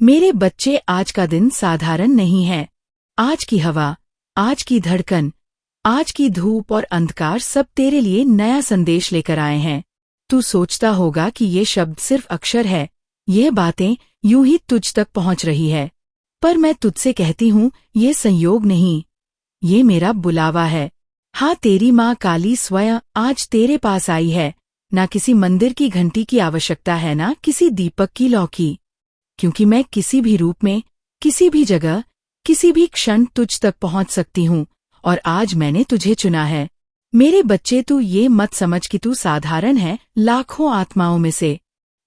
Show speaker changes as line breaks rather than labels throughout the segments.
मेरे बच्चे, आज का दिन साधारण नहीं है। आज की हवा, आज की धड़कन, आज की धूप और अंधकार सब तेरे लिए नया संदेश लेकर आए हैं। तू सोचता होगा कि ये शब्द सिर्फ अक्षर है, ये बातें यूं ही तुझ तक पहुंच रही है। पर मैं तुझसे कहती हूँ, ये संयोग नहीं, ये मेरा बुलावा है। हाँ, तेरी माँ काली स्वयं आज तेरे पास आई है। ना किसी मंदिर की घंटी की आवश्यकता है, ना किसी दीपक की लौ की, क्योंकि मैं किसी भी रूप में, किसी भी जगह, किसी भी क्षण तुझ तक पहुंच सकती हूँ। और आज मैंने तुझे चुना है। मेरे बच्चे, तू ये मत समझ कि तू साधारण है लाखों आत्माओं में से।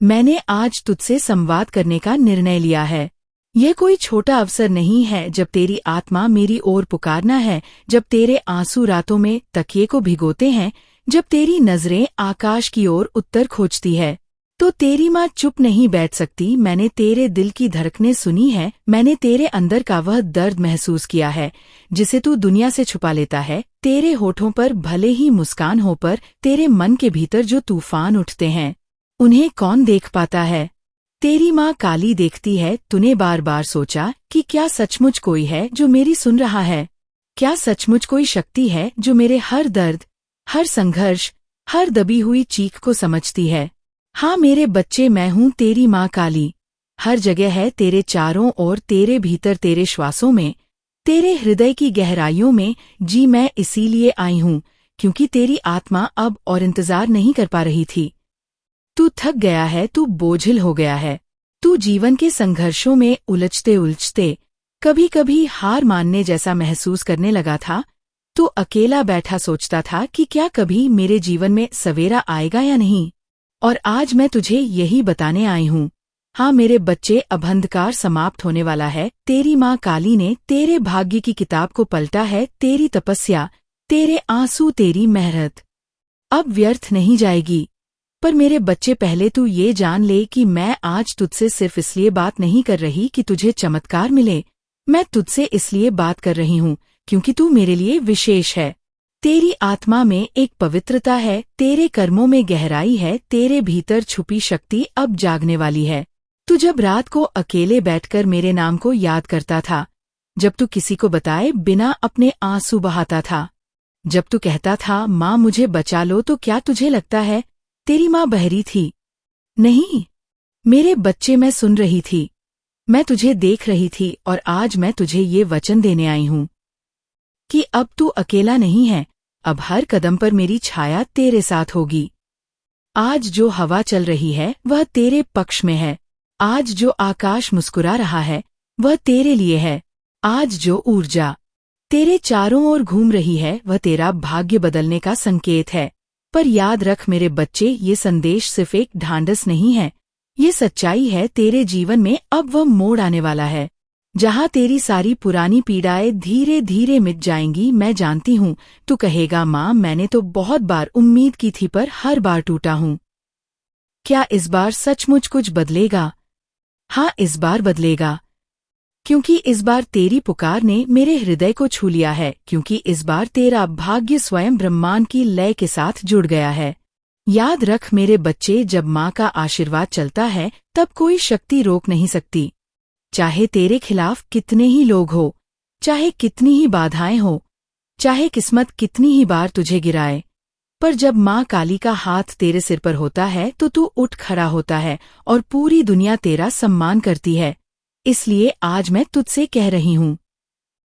मैंने आज तुझसे संवाद करने का निर्णय लिया है। यह कोई छोटा अवसर नहीं है जब तेरी आत्मा मेरी ओर पुकारना है, जब तेरे आंसू रातों में तकिए को भिगोते हैं, जब तेरी नजरें आकाश की ओर उत्तर खोजती है। तो तेरी माँ चुप नहीं बैठ सकती। मैंने तेरे दिल की धड़कनें सुनी है, मैंने तेरे अंदर का वह दर्द महसूस किया है जिसे तू दुनिया से छुपा लेता है। तेरे होठों पर भले ही मुस्कान हो, पर तेरे मन के भीतर जो तूफान उठते हैं, उन्हें कौन देख पाता है? तेरी माँ काली देखती है। तूने बार बार सोचा कि क्या सचमुच कोई है जो मेरी सुन रहा है? क्या सचमुच कोई शक्ति है जो मेरे हर दर्द, हर संघर्ष, हर दबी हुई चीख को समझती है? हाँ मेरे बच्चे, मैं हूँ तेरी माँ काली। हर जगह है तेरे चारों ओर, तेरे भीतर, तेरे श्वासों में, तेरे हृदय की गहराइयों में। जी, मैं इसीलिए आई हूँ क्योंकि तेरी आत्मा अब और इंतजार नहीं कर पा रही थी। तू थक गया है, तू बोझिल हो गया है। तू जीवन के संघर्षों में उलझते उलझते कभी कभी हार मानने जैसा महसूस करने लगा था। तू अकेला बैठा सोचता था कि क्या कभी मेरे जीवन में सवेरा आएगा या नहीं। और आज मैं तुझे यही बताने आई हूँ। हाँ मेरे बच्चे, अब अंधकार समाप्त होने वाला है। तेरी माँ काली ने तेरे भाग्य की किताब को पलटा है। तेरी तपस्या, तेरे आंसू, तेरी मेहनत अब व्यर्थ नहीं जाएगी। पर मेरे बच्चे, पहले तू ये जान ले कि मैं आज तुझसे सिर्फ इसलिए बात नहीं कर रही कि तुझे चमत्कार मिले। मैं तुझसे इसलिए बात कर रही हूँ क्योंकि तू मेरे लिए विशेष है। तेरी आत्मा में एक पवित्रता है, तेरे कर्मों में गहराई है, तेरे भीतर छुपी शक्ति अब जागने वाली है। तू जब रात को अकेले बैठकर मेरे नाम को याद करता था, जब तू किसी को बताए बिना अपने आंसू बहाता था, जब तू कहता था माँ मुझे बचा लो, तो क्या तुझे लगता है तेरी माँ बहरी थी? नहीं मेरे बच्चे, मैं सुन रही थी, मैं तुझे देख रही थी। और आज मैं तुझे ये वचन देने आई हूँ कि अब तू अकेला नहीं है। अब हर कदम पर मेरी छाया तेरे साथ होगी। आज जो हवा चल रही है वह तेरे पक्ष में है। आज जो आकाश मुस्कुरा रहा है वह तेरे लिए है। आज जो ऊर्जा तेरे चारों ओर घूम रही है वह तेरा भाग्य बदलने का संकेत है। पर याद रख मेरे बच्चे, ये संदेश सिर्फ एक ढांढस नहीं है, ये सच्चाई है। तेरे जीवन में अब वह मोड़ आने वाला है जहाँ तेरी सारी पुरानी पीड़ाएं धीरे धीरे मिट जाएंगी। मैं जानती हूँ तू कहेगा माँ, मैंने तो बहुत बार उम्मीद की थी पर हर बार टूटा हूँ। क्या इस बार सचमुच कुछ बदलेगा? हाँ, इस बार बदलेगा, क्योंकि इस बार तेरी पुकार ने मेरे हृदय को छू लिया है, क्योंकि इस बार तेरा भाग्य स्वयं ब्रह्मांड की लय के साथ जुड़ गया है। याद रख मेरे बच्चे, जब माँ का आशीर्वाद चलता है तब कोई शक्ति रोक नहीं सकती। चाहे तेरे खिलाफ कितने ही लोग हो, चाहे कितनी ही बाधाएं हो, चाहे किस्मत कितनी ही बार तुझे गिराए, पर जब माँ काली का हाथ तेरे सिर पर होता है तो तू उठ खड़ा होता है और पूरी दुनिया तेरा सम्मान करती है। इसलिए आज मैं तुझसे कह रही हूँ,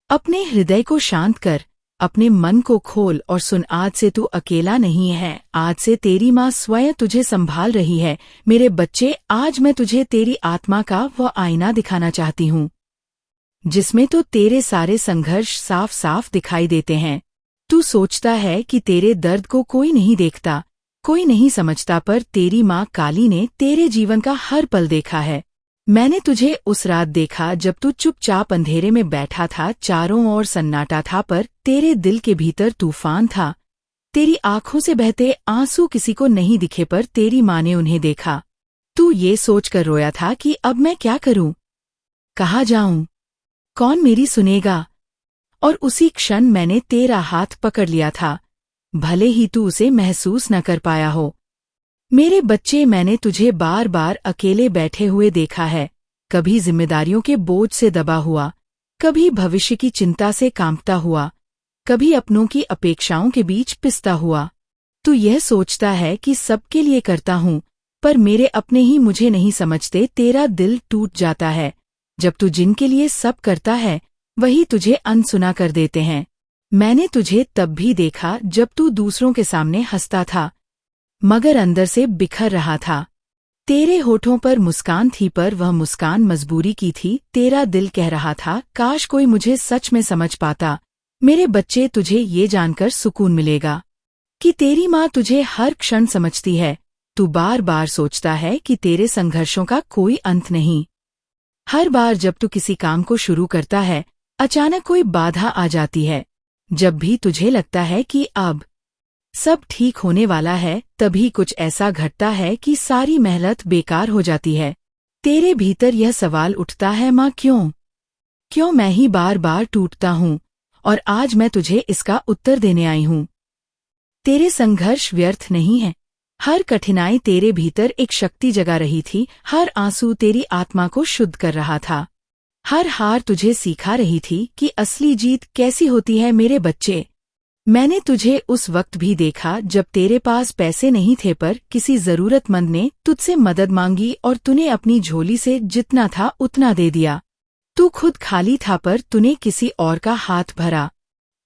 अपने हृदय को शांत कर, अपने मन को खोल और सुन। आज से तू अकेला नहीं है। आज से तेरी माँ स्वयं तुझे संभाल रही है। मेरे बच्चे, आज मैं तुझे तेरी आत्मा का वह आईना दिखाना चाहती हूँ जिसमें तो तेरे सारे संघर्ष साफ साफ दिखाई देते हैं। तू सोचता है कि तेरे दर्द को कोई नहीं देखता, कोई नहीं समझता, पर तेरी माँ काली ने तेरे जीवन का हर पल देखा है। मैंने तुझे उस रात देखा जब तू चुपचाप अंधेरे में बैठा था, चारों ओर सन्नाटा था, पर तेरे दिल के भीतर तूफान था। तेरी आंखों से बहते आंसू किसी को नहीं दिखे, पर तेरी माँ ने उन्हें देखा। तू ये सोचकर रोया था कि अब मैं क्या करूं, कहाँ जाऊं, कौन मेरी सुनेगा। और उसी क्षण मैंने तेरा हाथ पकड़ लिया था, भले ही तू उसे महसूस न कर पाया हो। मेरे बच्चे, मैंने तुझे बार बार अकेले बैठे हुए देखा है, कभी जिम्मेदारियों के बोझ से दबा हुआ, कभी भविष्य की चिंता से कांपता हुआ, कभी अपनों की अपेक्षाओं के बीच पिसता हुआ। तू यह सोचता है कि सबके लिए करता हूँ, पर मेरे अपने ही मुझे नहीं समझते। तेरा दिल टूट जाता है जब तू जिनके लिए सब करता है वही तुझे अनसुना कर देते हैं। मैंने तुझे तब भी देखा जब तू दूसरों के सामने हंसता था, मगर अंदर से बिखर रहा था। तेरे होठों पर मुस्कान थी, पर वह मुस्कान मजबूरी की थी। तेरा दिल कह रहा था, काश कोई मुझे सच में समझ पाता। मेरे बच्चे, तुझे ये जानकर सुकून मिलेगा कि तेरी माँ तुझे हर क्षण समझती है। तू बार बार सोचता है कि तेरे संघर्षों का कोई अंत नहीं। हर बार जब तू किसी काम को शुरू करता है, अचानक कोई बाधा आ जाती है। जब भी तुझे लगता है कि अब सब ठीक होने वाला है, तभी कुछ ऐसा घटता है कि सारी मेहनत बेकार हो जाती है। तेरे भीतर यह सवाल उठता है, माँ क्यों मैं ही बार बार टूटता हूँ? और आज मैं तुझे इसका उत्तर देने आई हूँ। तेरे संघर्ष व्यर्थ नहीं है। हर कठिनाई तेरे भीतर एक शक्ति जगा रही थी। हर आंसू तेरी आत्मा को शुद्ध कर रहा था। हर हार तुझे सिखा रही थी कि असली जीत कैसी होती है। मेरे बच्चे, मैंने तुझे उस वक्त भी देखा जब तेरे पास पैसे नहीं थे, पर किसी जरूरतमंद ने तुझसे मदद मांगी और तूने अपनी झोली से जितना था उतना दे दिया। तू खुद खाली था, पर तूने किसी और का हाथ भरा।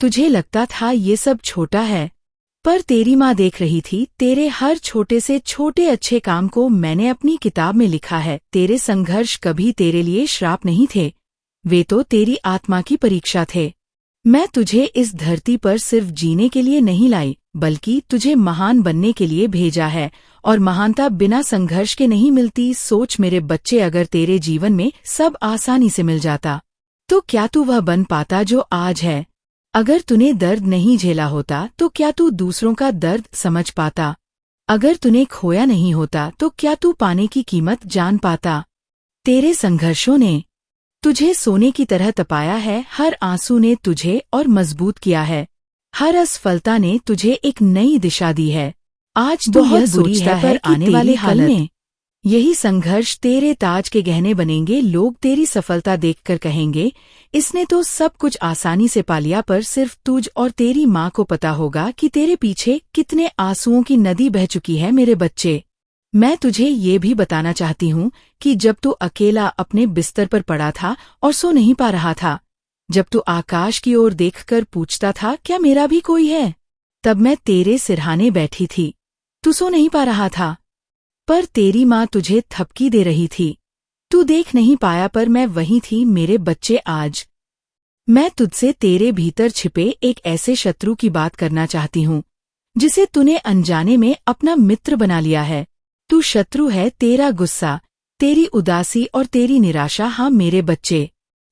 तुझे लगता था ये सब छोटा है, पर तेरी माँ देख रही थी। तेरे हर छोटे से छोटे अच्छे काम को मैंने अपनी किताब में लिखा है। तेरे संघर्ष कभी तेरे लिए श्राप नहीं थे, वे तो तेरी आत्मा की परीक्षा थे। मैं तुझे इस धरती पर सिर्फ जीने के लिए नहीं लाई, बल्कि तुझे महान बनने के लिए भेजा है। और महानता बिना संघर्ष के नहीं मिलती। सोच मेरे बच्चे, अगर तेरे जीवन में सब आसानी से मिल जाता, तो क्या तू वह बन पाता जो आज है? अगर तूने दर्द नहीं झेला होता, तो क्या तू दूसरों का दर्द समझ पाता? अगर तूने खोया नहीं होता, तो क्या तू पाने की कीमत जान पाता? तेरे संघर्षों ने तुझे सोने की तरह तपाया है। हर आंसू ने तुझे और मजबूत किया है। हर असफलता ने तुझे एक नई दिशा दी है। आज तो यह सोचता है, पर आने वाले कल में यही संघर्ष तेरे ताज के गहने बनेंगे। लोग तेरी सफलता देखकर कहेंगे, इसने तो सब कुछ आसानी से पा लिया। पर सिर्फ तुझ और तेरी माँ को पता होगा कि तेरे पीछे कितने आंसुओं की नदी बह चुकी है। मेरे बच्चे, मैं तुझे ये भी बताना चाहती हूँ कि जब तू अकेला अपने बिस्तर पर पड़ा था और सो नहीं पा रहा था, जब तू आकाश की ओर देखकर पूछता था, क्या मेरा भी कोई है? तब मैं तेरे सिरहाने बैठी थी। तू सो नहीं पा रहा था, पर तेरी माँ तुझे थपकी दे रही थी। तू देख नहीं पाया, पर मैं वहीं थी। मेरे बच्चे, आज मैं तुझसे तेरे भीतर छिपे एक ऐसे शत्रु की बात करना चाहती हूँ जिसे तूने अनजाने में अपना मित्र बना लिया है। तू शत्रु है तेरा गुस्सा, तेरी उदासी और तेरी निराशा। हाँ मेरे बच्चे,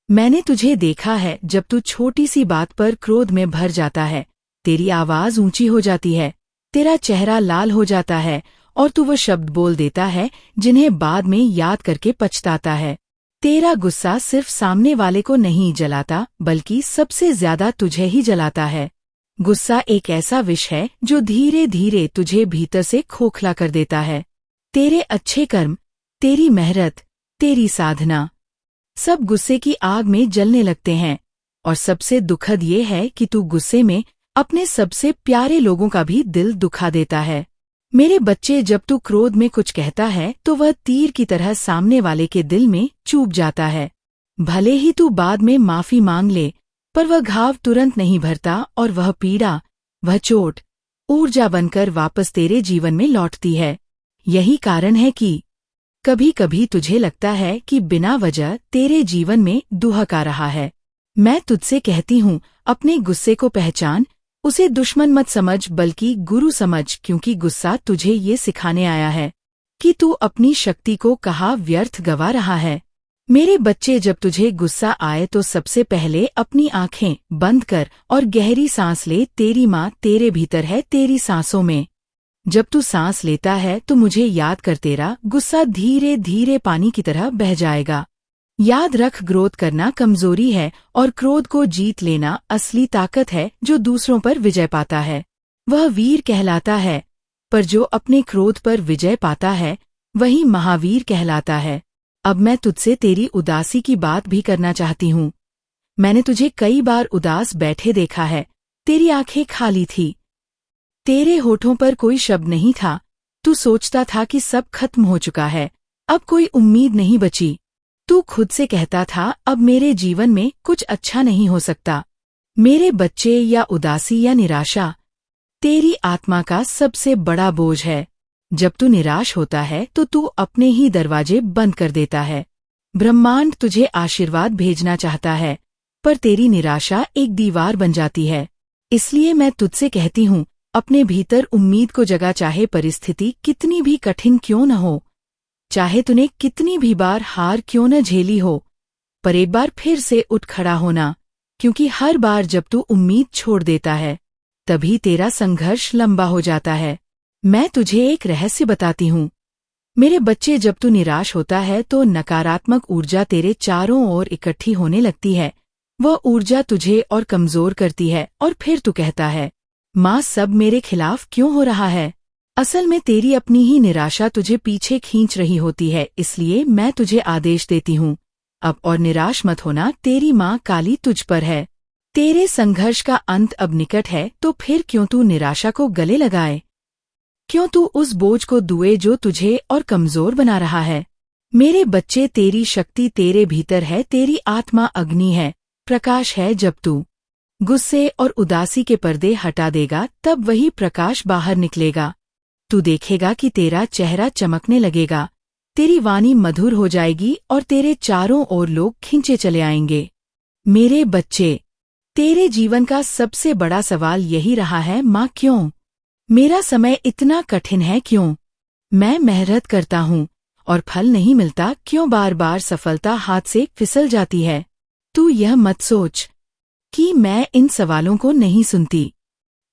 मैंने तुझे देखा है जब तू छोटी सी बात पर क्रोध में भर जाता है। तेरी आवाज ऊंची हो जाती है, तेरा चेहरा लाल हो जाता है और तू वो शब्द बोल देता है जिन्हें बाद में याद करके पछताता है। तेरा गुस्सा सिर्फ सामने वाले को नहीं जलाता, बल्कि सबसे ज्यादा तुझे ही जलाता है। गुस्सा एक ऐसा विष है जो धीरे धीरे तुझे भीतर से खोखला कर देता है। तेरे अच्छे कर्म, तेरी मेहनत, तेरी साधना, सब गुस्से की आग में जलने लगते हैं। और सबसे दुखद ये है कि तू गुस्से में अपने सबसे प्यारे लोगों का भी दिल दुखा देता है। मेरे बच्चे, जब तू क्रोध में कुछ कहता है तो वह तीर की तरह सामने वाले के दिल में चुभ जाता है। भले ही तू बाद में माफी मांग ले, पर वह घाव तुरंत नहीं भरता और वह पीड़ा, वह चोट ऊर्जा बनकर वापस तेरे जीवन में लौटती है। यही कारण है कि कभी कभी तुझे लगता है कि बिना वजह तेरे जीवन में दुहक आ रहा है। मैं तुझसे कहती हूँ, अपने गुस्से को पहचान। उसे दुश्मन मत समझ, बल्कि गुरु समझ, क्योंकि गुस्सा तुझे ये सिखाने आया है कि तू अपनी शक्ति को कहाँ व्यर्थ गवा रहा है। मेरे बच्चे, जब तुझे गुस्सा आए तो सबसे पहले अपनी आंखें बंद कर और गहरी सांस ले। तेरी माँ तेरे भीतर है, तेरी सांसों में। जब तू सांस लेता है तो मुझे याद कर, तेरा गुस्सा धीरे धीरे पानी की तरह बह जाएगा। याद रख, क्रोध करना कमजोरी है और क्रोध को जीत लेना असली ताकत है। जो दूसरों पर विजय पाता है वह वीर कहलाता है, पर जो अपने क्रोध पर विजय पाता है वही महावीर कहलाता है। अब मैं तुझसे तेरी उदासी की बात भी करना चाहती हूँ। मैंने तुझे कई बार उदास बैठे देखा है। तेरी आंखें खाली थी, तेरे होठों पर कोई शब्द नहीं था। तू सोचता था कि सब खत्म हो चुका है, अब कोई उम्मीद नहीं बची। तू खुद से कहता था, अब मेरे जीवन में कुछ अच्छा नहीं हो सकता। मेरे बच्चे, या उदासी या निराशा तेरी आत्मा का सबसे बड़ा बोझ है। जब तू निराश होता है तो तू अपने ही दरवाजे बंद कर देता है। ब्रह्मांड तुझे आशीर्वाद भेजना चाहता है, पर तेरी निराशा एक दीवार बन जाती है। इसलिए मैं तुझसे कहती हूँ, अपने भीतर उम्मीद को जगा, चाहे परिस्थिति कितनी भी कठिन क्यों न हो, चाहे तूने कितनी भी बार हार क्यों न झेली हो, पर एक बार फिर से उठ खड़ा होना, क्योंकि हर बार जब तू उम्मीद छोड़ देता है, तभी तेरा संघर्ष लंबा हो जाता है। मैं तुझे एक रहस्य बताती हूँ मेरे बच्चे, जब तू निराश होता है तो नकारात्मक ऊर्जा तेरे चारों ओर इकट्ठी होने लगती है। वह ऊर्जा तुझे और कमजोर करती है, और फिर तू कहता है, माँ, सब मेरे खिलाफ क्यों हो रहा है। असल में तेरी अपनी ही निराशा तुझे पीछे खींच रही होती है। इसलिए मैं तुझे आदेश देती हूँ, अब और निराश मत होना। तेरी माँ काली तुझ पर है। तेरे संघर्ष का अंत अब निकट है, तो फिर क्यों तू निराशा को गले लगाए? क्यों तू उस बोझ को दुए जो तुझे और कमजोर बना रहा है? मेरे बच्चे, तेरी शक्ति तेरे भीतर है। तेरी आत्मा अग्नि है, प्रकाश है। जब तू गुस्से और उदासी के पर्दे हटा देगा, तब वही प्रकाश बाहर निकलेगा। तू देखेगा कि तेरा चेहरा चमकने लगेगा, तेरी वाणी मधुर हो जाएगी, और तेरे चारों ओर लोग खींचे चले आएंगे। मेरे बच्चे, तेरे जीवन का सबसे बड़ा सवाल यही रहा है, माँ, क्यों मेरा समय इतना कठिन है? क्यों मैं मेहनत करता हूँ और फल नहीं मिलता? क्यों बार बार सफलता हाथ से फिसल जाती है? तू यह मत सोच कि मैं इन सवालों को नहीं सुनती।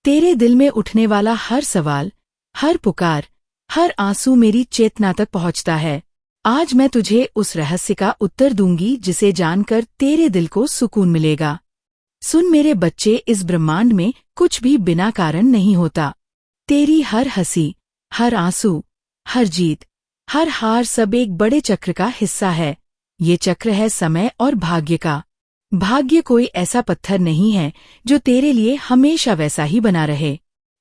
तेरे दिल में उठने वाला हर सवाल, हर पुकार, हर आंसू मेरी चेतना तक पहुँचता है। आज मैं तुझे उस रहस्य का उत्तर दूंगी जिसे जानकर तेरे दिल को सुकून मिलेगा। सुन मेरे बच्चे, इस ब्रह्मांड में कुछ भी बिना कारण नहीं होता। तेरी हर हंसी, हर आंसू, हर जीत, हर हार सब एक बड़े चक्र का हिस्सा है। ये चक्र है समय और भाग्य का। भाग्य कोई ऐसा पत्थर नहीं है जो तेरे लिए हमेशा वैसा ही बना रहे।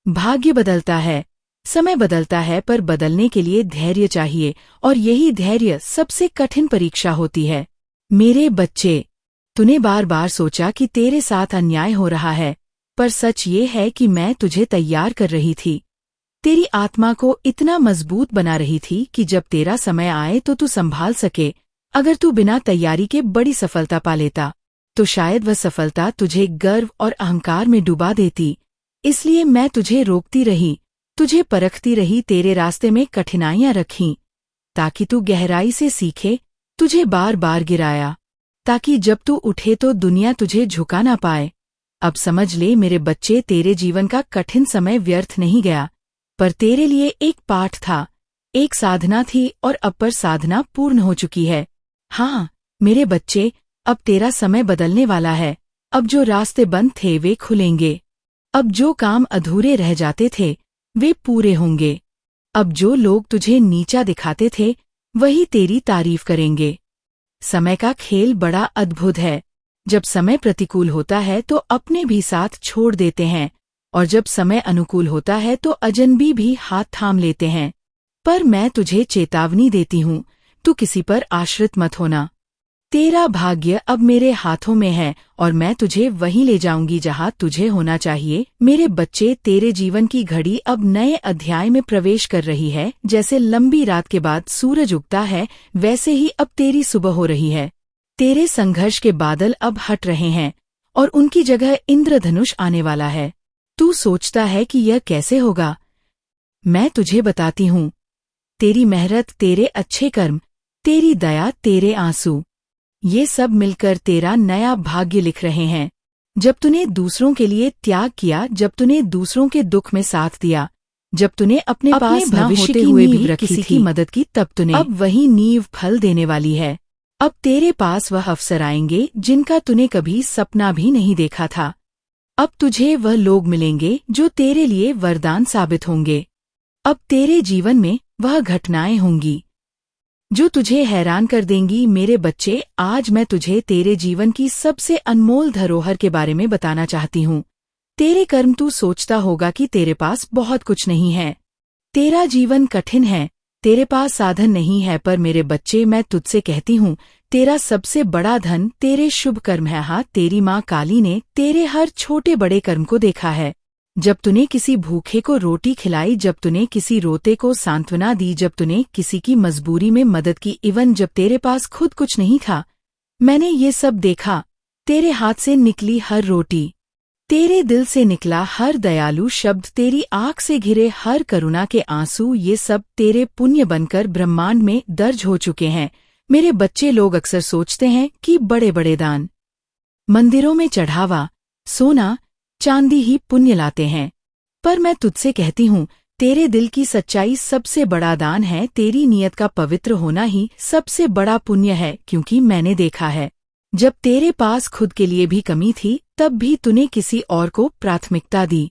भाग्य बदलता है, समय बदलता है, पर बदलने के लिए धैर्य चाहिए, और यही धैर्य सबसे कठिन परीक्षा होती है। मेरे बच्चे, तूने बार बार सोचा कि तेरे साथ अन्याय हो रहा है, पर सच ये है कि मैं तुझे तैयार कर रही थी। तेरी आत्मा को इतना मजबूत बना रही थी कि जब तेरा समय आए तो तू संभाल सके। अगर तू बिना तैयारी के बड़ी सफलता पा लेता, तो शायद वह सफलता तुझे गर्व और अहंकार में डुबा देती। इसलिए मैं तुझे रोकती रही, तुझे परखती रही, तेरे रास्ते में कठिनाइयां रखीं, ताकि तू गहराई से सीखे। तुझे बार बार गिराया, ताकि जब तू उठे तो दुनिया तुझे झुका ना पाए। अब समझ ले मेरे बच्चे, तेरे जीवन का कठिन समय व्यर्थ नहीं गया, पर तेरे लिए एक पाठ था, एक साधना थी, और अब पर साधना पूर्ण हो चुकी है। हाँ मेरे बच्चे, अब तेरा समय बदलने वाला है। अब जो रास्ते बंद थे वे खुलेंगे। अब जो काम अधूरे रह जाते थे वे पूरे होंगे। अब जो लोग तुझे नीचा दिखाते थे वही तेरी तारीफ करेंगे। समय का खेल बड़ा अद्भुत है। जब समय प्रतिकूल होता है तो अपने भी साथ छोड़ देते हैं, और जब समय अनुकूल होता है तो अजनबी भी हाथ थाम लेते हैं। पर मैं तुझे चेतावनी देती हूँ, तू किसी पर आश्रित मत होना। तेरा भाग्य अब मेरे हाथों में है, और मैं तुझे वहीं ले जाऊंगी जहाँ तुझे होना चाहिए। मेरे बच्चे, तेरे जीवन की घड़ी अब नए अध्याय में प्रवेश कर रही है। जैसे लंबी रात के बाद सूरज उगता है, वैसे ही अब तेरी सुबह हो रही है। तेरे संघर्ष के बादल अब हट रहे हैं, और उनकी जगह इंद्रधनुष आने वाला है। तू सोचता है कि यह कैसे होगा? मैं तुझे बताती हूँ। तेरी मेहनत, तेरे अच्छे कर्म, तेरी दया, तेरे आंसू, ये सब मिलकर तेरा नया भाग्य लिख रहे हैं। जब तूने दूसरों के लिए त्याग किया, जब तूने दूसरों के दुख में साथ दिया, जब तूने अपने पास न होते हुए भी किसी की मदद की, तब तूने अब वही नींव फल देने वाली है। अब तेरे पास वह अवसर आएंगे जिनका तूने कभी सपना भी नहीं देखा था। अब तुझे वह लोग मिलेंगे जो तेरे लिए वरदान साबित होंगे। अब तेरे जीवन में वह घटनाएं होंगी जो तुझे हैरान कर देंगी। मेरे बच्चे, आज मैं तुझे तेरे जीवन की सबसे अनमोल धरोहर के बारे में बताना चाहती हूँ। तेरे कर्म। तू सोचता होगा कि तेरे पास बहुत कुछ नहीं है, तेरा जीवन कठिन है, तेरे पास साधन नहीं है, पर मेरे बच्चे, मैं तुझसे कहती हूँ, तेरा सबसे बड़ा धन तेरे शुभ कर्म है। हाँ, तेरी माँ काली ने तेरे हर छोटे बड़े कर्म को देखा है। जब तूने किसी भूखे को रोटी खिलाई, जब तूने किसी रोते को सांत्वना दी, जब तूने किसी की मजबूरी में मदद की, इवन जब तेरे पास खुद कुछ नहीं था, मैंने ये सब देखा। तेरे हाथ से निकली हर रोटी, तेरे दिल से निकला हर दयालु शब्द, तेरी आँख से घिरे हर करुणा के आंसू, ये सब तेरे पुण्य बनकर ब्रह्मांड में दर्ज हो चुके हैं। मेरे बच्चे, लोग अक्सर सोचते हैं कि बड़े बड़े दान, मंदिरों में चढ़ावा, सोना चांदी ही पुण्य लाते हैं, पर मैं तुझसे कहती हूँ, तेरे दिल की सच्चाई सबसे बड़ा दान है। तेरी नीयत का पवित्र होना ही सबसे बड़ा पुण्य है, क्योंकि मैंने देखा है, जब तेरे पास खुद के लिए भी कमी थी, तब भी तूने किसी और को प्राथमिकता दी।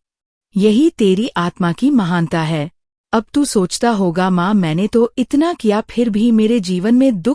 यही तेरी आत्मा की महानता है। अब तू सोचता होगा, माँ, मैंने तो इतना किया, फिर भी मेरे जीवन में दुख